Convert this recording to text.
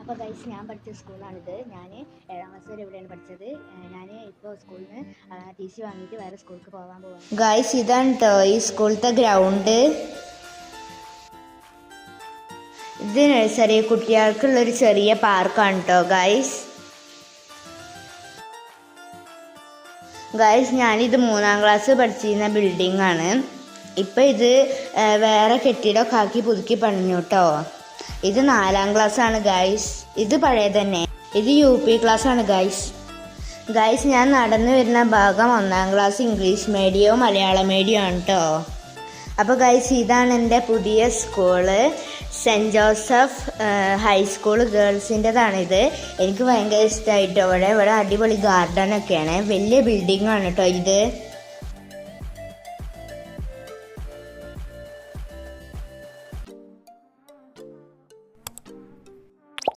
അപ്പോൾ ഗൈസ് ഞാൻ പഠിച്ച സ്കൂളാണിത്. ഞാൻ 7ാം ക്ലാസ് വരെ ഇവിടെയാണ് പഠിച്ചത്. ഞാൻ ഇപ്പോൾ സ്കൂളിൽ നിന്ന് ടി സി വാങ്ങിയിട്ട് വേറെ സ്കൂൾക്ക് പോകാൻ പോവാം. ഗൈസ് ഇതാണ് കേട്ടോ ഈ സ്കൂളത്തെ ഗ്രൗണ്ട്. ഇത് നഴ്സറി കുട്ടികൾക്കുള്ളൊരു ചെറിയ പാർക്കാണ് കേട്ടോ ഗൈസ്. ഞാനിത് 3ാം ക്ലാസ് പഠിച്ചിരുന്ന ബിൽഡിംഗ് ആണ്. ഇപ്പം ഇത് വേറെ കെട്ടിടമൊക്കെ ആക്കി പുതുക്കി പണിഞ്ഞു കേട്ടോ. ഇത് 4ാം ക്ലാസ് ആണ് ഗൈസ്. ഇത് പഴയ തന്നെ. ഇത് UP ക്ലാസ് ആണ് ഗൈസ് ഞാൻ നടന്നു വരുന്ന ഭാഗം 1ാം ക്ലാസ് ഇംഗ്ലീഷ് മീഡിയവും മലയാളം മീഡിയവും ആണ് കേട്ടോ. അപ്പോൾ ഗൈസ് ഇതാണ് എൻ്റെ പുതിയ സ്കൂള്, സെൻറ്റ് ജോസഫ് ഹൈസ്കൂൾ ഗേൾസിൻ്റെതാണിത്. എനിക്ക് ഭയങ്കര ഇഷ്ടമായിട്ടോ. ഇവിടെ അടിപൊളി ഗാർഡനൊക്കെയാണ്. വലിയ ബിൽഡിംഗ് ആണ് കേട്ടോ ഇത്.